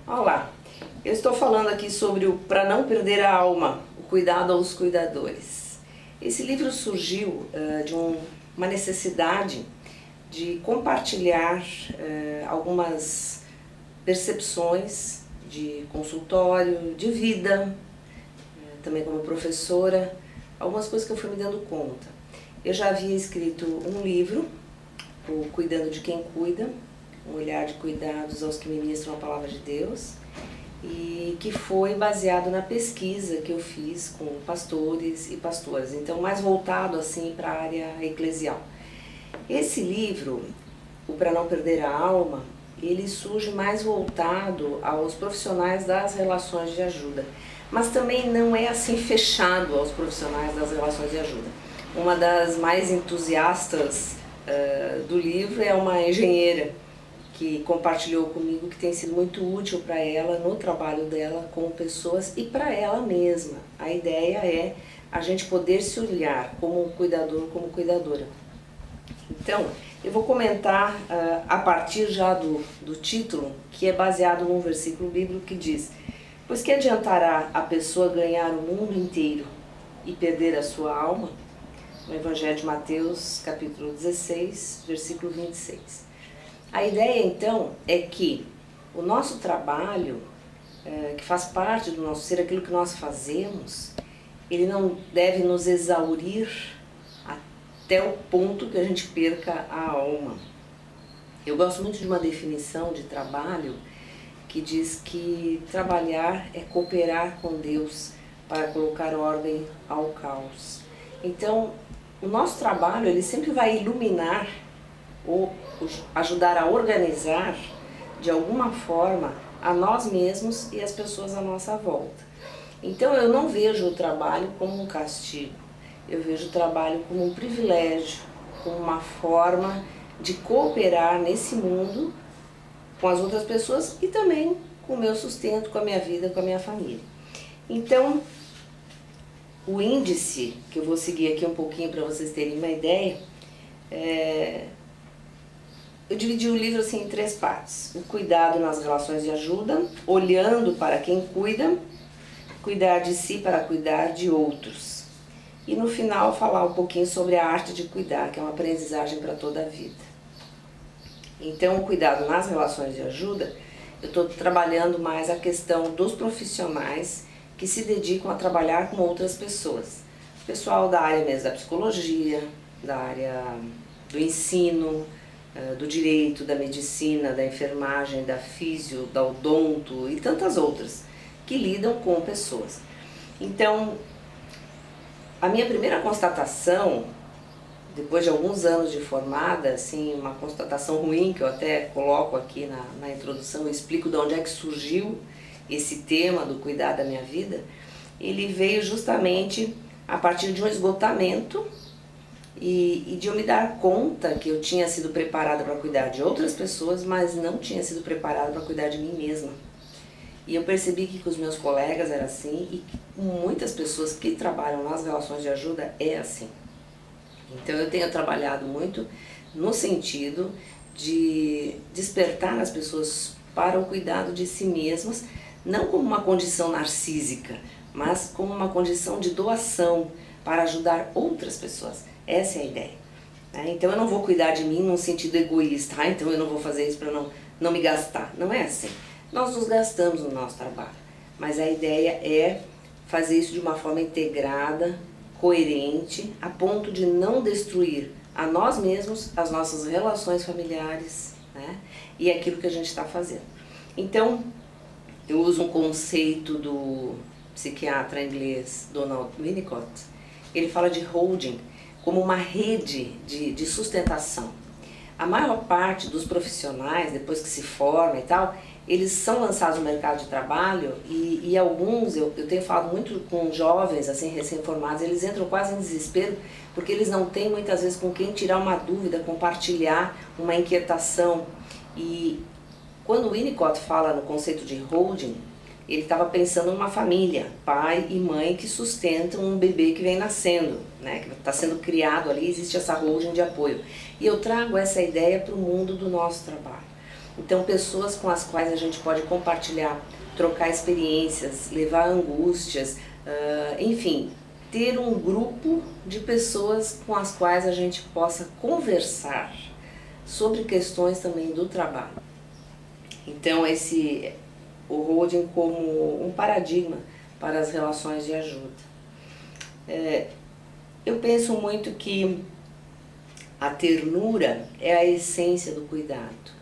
Olá, eu estou falando aqui sobre o Para Não Perder a Alma, o Cuidado aos Cuidadores. Esse livro surgiu de uma necessidade de compartilhar algumas percepções de consultório, de vida, também como professora, algumas coisas que eu fui me dando conta. Eu já havia escrito um livro, o Cuidando de Quem Cuida, um olhar de cuidados aos que ministram a Palavra de Deus, e que foi baseado na pesquisa que eu fiz com pastores e pastoras, então mais voltado assim para a área eclesial. Esse livro, o Para Não Perder a Alma, ele surge mais voltado aos profissionais das relações de ajuda, mas também não é assim fechado aos profissionais das relações de ajuda. Uma das mais entusiastas do livro é uma engenheira que compartilhou comigo que tem sido muito útil para ela no trabalho dela com pessoas e para ela mesma. A ideia é a gente poder se olhar como cuidador, como cuidadora. Então, eu vou comentar a partir já do título, que é baseado num versículo bíblico que diz: pois que adiantará a pessoa ganhar o mundo inteiro e perder a sua alma? No Evangelho de Mateus, capítulo 16, versículo 26. A ideia, então, é que o nosso trabalho, que faz parte do nosso ser, aquilo que nós fazemos, ele não deve nos exaurir até o ponto que a gente perca a alma. Eu gosto muito de uma definição de trabalho que diz que trabalhar é cooperar com Deus para colocar ordem ao caos. Então, o nosso trabalho, ele sempre vai iluminar ou ajudar a organizar de alguma forma a nós mesmos e as pessoas à nossa volta. Então eu não vejo o trabalho como um castigo, eu vejo o trabalho como um privilégio, como uma forma de cooperar nesse mundo com as outras pessoas e também com o meu sustento, com a minha vida, com a minha família. Então, o índice, que eu vou seguir aqui um pouquinho para vocês terem uma ideia, eu dividi o livro assim em 3 partes. O cuidado nas relações de ajuda, olhando para quem cuida, cuidar de si para cuidar de outros. E no final falar um pouquinho sobre a arte de cuidar, que é uma aprendizagem para toda a vida. Então, o cuidado nas relações de ajuda, eu estou trabalhando mais a questão dos profissionais que se dedicam a trabalhar com outras pessoas. Pessoal da área mesmo da psicologia, da área do ensino, do direito, da medicina, da enfermagem, da físio, da odonto e tantas outras que lidam com pessoas. Então, a minha primeira constatação, depois de alguns anos de formada, assim, uma constatação ruim que eu até coloco aqui na introdução, eu explico de onde é que surgiu esse tema do cuidar da minha vida, ele veio justamente a partir de um esgotamento e de eu me dar conta que eu tinha sido preparada para cuidar de outras pessoas, mas não tinha sido preparada para cuidar de mim mesma. E eu percebi que com os meus colegas era assim e que com muitas pessoas que trabalham nas relações de ajuda é assim. Então eu tenho trabalhado muito no sentido de despertar nas pessoas para o cuidado de si mesmas, não como uma condição narcísica, mas como uma condição de doação para ajudar outras pessoas. Essa é a ideia. Então eu não vou cuidar de mim num sentido egoísta, então eu não vou fazer isso para não me gastar. Não é assim. Nós nos gastamos no nosso trabalho, mas a ideia é fazer isso de uma forma integrada, coerente, a ponto de não destruir a nós mesmos, as nossas relações familiares, né? E aquilo que a gente está fazendo. Então, eu uso um conceito do psiquiatra inglês Donald Winnicott. Ele fala de holding como uma rede de sustentação. A maior parte dos profissionais, depois que se forma e tal, eles são lançados no mercado de trabalho e alguns, eu tenho falado muito com jovens assim recém-formados, eles entram quase em desespero porque eles não têm muitas vezes com quem tirar uma dúvida, compartilhar uma inquietação. E quando o Winnicott fala no conceito de holding, ele estava pensando numa família, pai e mãe que sustentam um bebê que vem nascendo, né, que está sendo criado ali, existe essa holding de apoio. E eu trago essa ideia para o mundo do nosso trabalho. Então, pessoas com as quais a gente pode compartilhar, trocar experiências, levar angústias, enfim, ter um grupo de pessoas com as quais a gente possa conversar sobre questões também do trabalho. Então, o holding como um paradigma para as relações de ajuda. Eu penso muito que a ternura é a essência do cuidado.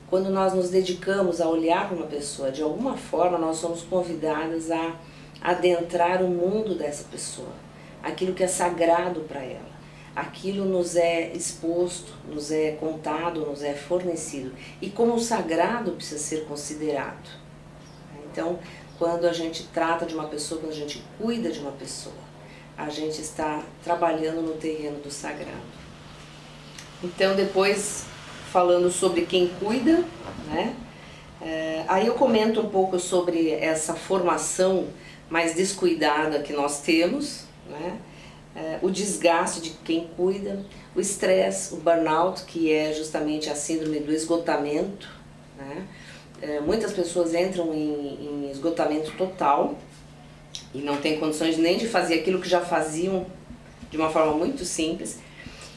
Quando nós nos dedicamos a olhar para uma pessoa, de alguma forma nós somos convidadas a adentrar o mundo dessa pessoa, aquilo que é sagrado para ela, aquilo nos é exposto, nos é contado, nos é fornecido, e como o sagrado precisa ser considerado. Então, quando a gente trata de uma pessoa, quando a gente cuida de uma pessoa, a gente está trabalhando no terreno do sagrado. Então, depois, falando sobre quem cuida, né? Aí eu comento um pouco sobre essa formação mais descuidada que nós temos, né? O desgaste de quem cuida, o estresse, o burnout, que é justamente a síndrome do esgotamento, né? Muitas pessoas entram em esgotamento total e não têm condições nem de fazer aquilo que já faziam de uma forma muito simples.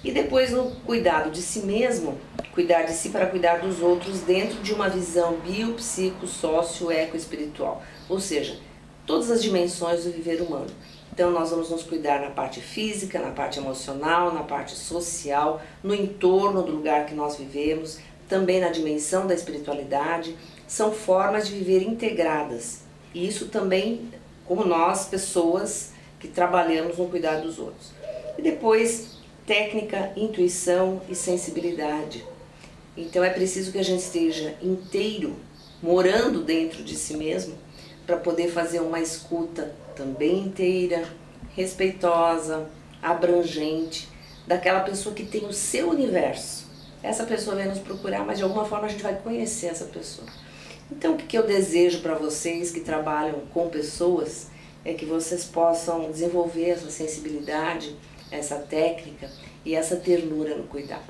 E depois no cuidado de si mesmo, cuidar de si para cuidar dos outros dentro de uma visão bio, psico, sócio, eco, espiritual. Ou seja, todas as dimensões do viver humano. Então nós vamos nos cuidar na parte física, na parte emocional, na parte social, no entorno do lugar que nós vivemos, também na dimensão da espiritualidade. São formas de viver integradas. E isso também, como nós, pessoas que trabalhamos no cuidado dos outros. E depois, técnica, intuição e sensibilidade. Então é preciso que a gente esteja inteiro, morando dentro de si mesmo, para poder fazer uma escuta também inteira, respeitosa, abrangente, daquela pessoa que tem o seu universo. Essa pessoa vai nos procurar, mas de alguma forma a gente vai conhecer essa pessoa. Então o que eu desejo para vocês que trabalham com pessoas é que vocês possam desenvolver essa sensibilidade, essa técnica e essa ternura no cuidado.